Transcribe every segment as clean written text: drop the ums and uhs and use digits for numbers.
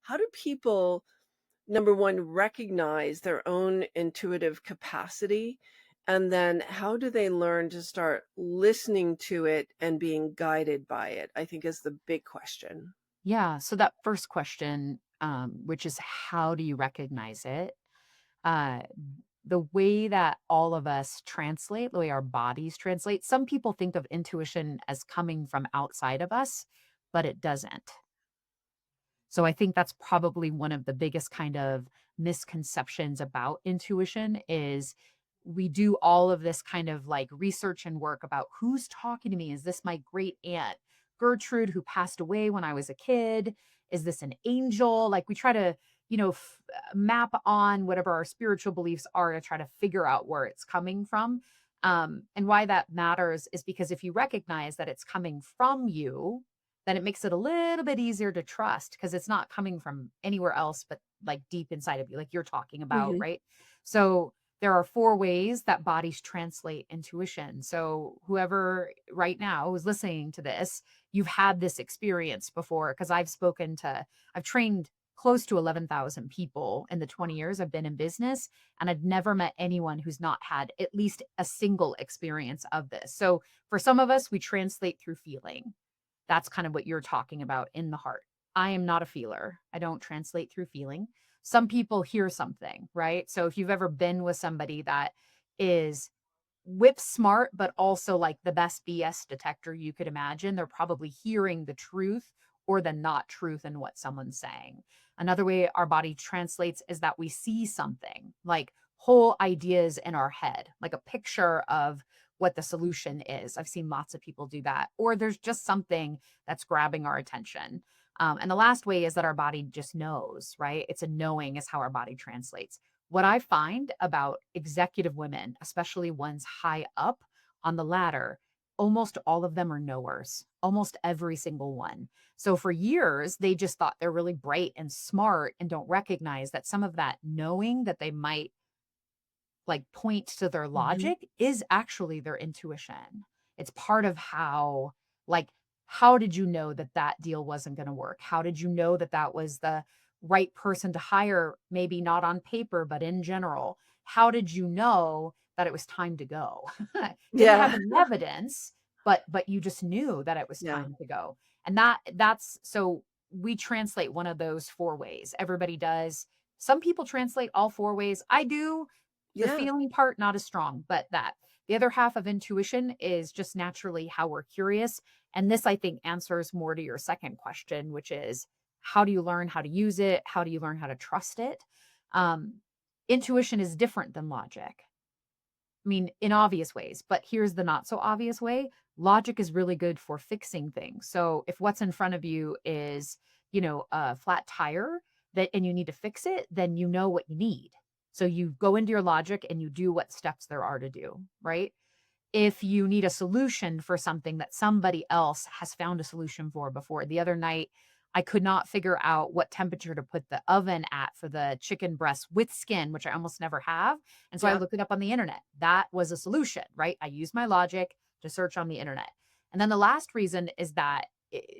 how do people, number one, recognize their own intuitive capacity? And then how do they learn to start listening to it and being guided by it? I think is the big question. Yeah. So that first question, which is how do you recognize it? Uh, the way that all of us translate, the way our bodies translate, some people think of intuition as coming from outside of us, but it doesn't. So I think that's probably one of the biggest kind of misconceptions about intuition is we do all of this kind of like research and work about who's talking to me. Is this my great aunt Gertrude who passed away when I was a kid? Is this an angel? Like we try to, map on whatever our spiritual beliefs are to try to figure out where it's coming from. And why that matters is because if you recognize that it's coming from you, then it makes it a little bit easier to trust because it's not coming from anywhere else but like deep inside of you, like you're talking about, Mhm. right? So there are four ways that bodies translate intuition. So whoever right now is listening to this, you've had this experience before because I've trained close to 11,000 people in the 20 years I've been in business, and I've never met anyone who's not had at least a single experience of this. So for some of us, we translate through feeling. That's kind of what you're talking about in the heart. I am not a feeler. I don't translate through feeling. Some people hear something, right? So if you've ever been with somebody that is whip smart, but also like the best BS detector you could imagine, they're probably hearing the truth or the not truth in what someone's saying. Another way our body translates is that we see something like whole ideas in our head, like a picture of what the solution is. I've seen lots of people do that. Or there's just something that's grabbing our attention. And the last way is that our body just knows, right? It's a knowing is how our body translates. What I find about executive women, especially ones high up on the ladder, almost all of them are knowers, almost every single one. So for years, they just thought they're really bright and smart and don't recognize that some of that knowing that they might like point to their Mhm. logic is actually their intuition. It's part of how, like, how did you know that that deal wasn't going to work? How did you know that that was the right person to hire? Maybe not on paper, but in general. How did you know that it was time to go? Didn't have Yeah. any evidence, but you just knew that it was Yeah. time to go. And that's so we translate one of those four ways. Everybody does. Some people translate all four ways. I do the Yeah. feeling part, not as strong, but that. The other half of intuition is just naturally how we're curious. And this, I think, answers more to your second question, which is how do you learn how to use it? How do you learn how to trust it? Um, Intuition is different than logic. I mean, in obvious ways, but here's the not so obvious way. Logic is really good for fixing things. So if what's in front of you is, a flat tire that and you need to fix it, then you know what you need. So you go into your logic and you do what steps there are to do, right? If you need a solution for something that somebody else has found a solution for before. The other night, I could not figure out what temperature to put the oven at for the chicken breast with skin, which I almost never have. And so I Yeah. looked it up on the internet. That was a solution, right? I used my logic to search on the internet. And then the last reason is that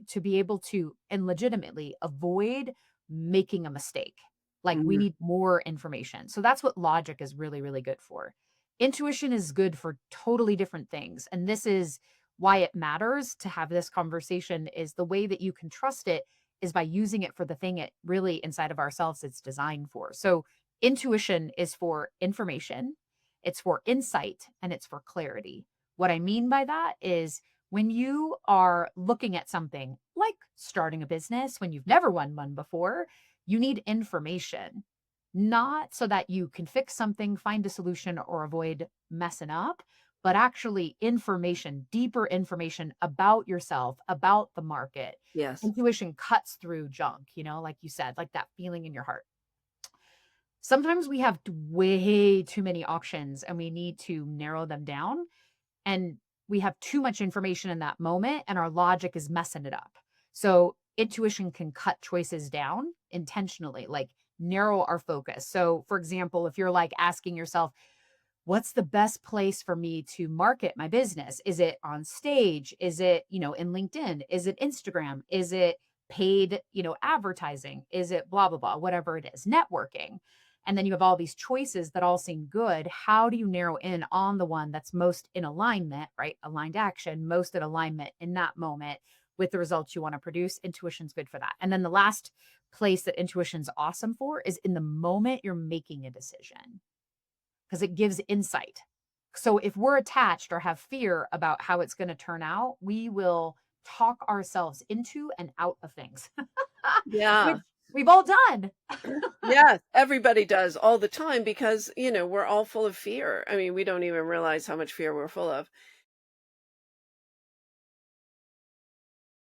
to be able to and legitimately avoid making a mistake. Like we Mhm. need more information. So that's what logic is really, really good for. Intuition is good for totally different things, and this is why it matters to have this conversation is the way that you can trust it is by using it for the thing it really inside of ourselves it's designed for. So, intuition is for information, it's for insight, and it's for clarity. What I mean by that is when you are looking at something like starting a business when you've never won one before, you need information not so that you can fix something, find a solution, or avoid messing up, but actually information, deeper information about yourself, about the market. Yes. Intuition cuts through junk, like you said, like that feeling in your heart. Sometimes we have way too many options and we need to narrow them down. And we have too much information in that moment, and our logic is messing it up. So, intuition can cut choices down intentionally, like narrow our focus. So, for example, if you're like asking yourself, what's the best place for me to market my business? Is it on stage? Is it, in LinkedIn? Is it Instagram? Is it paid, advertising? Is it blah, blah, blah, whatever it is, networking? And then you have all these choices that all seem good. How do you narrow in on the one that's most in alignment, right? Aligned action, most in alignment in that moment with the results you want to produce? Intuition's good for that. And then the last place that intuition's awesome for is in the moment you're making a decision because it gives insight. So if we're attached or have fear about how it's going to turn out, we will talk ourselves into and out of things, which Yeah. we've all done. Yes, everybody does all the time because, we're all full of fear. I mean, we don't even realize how much fear we're full of.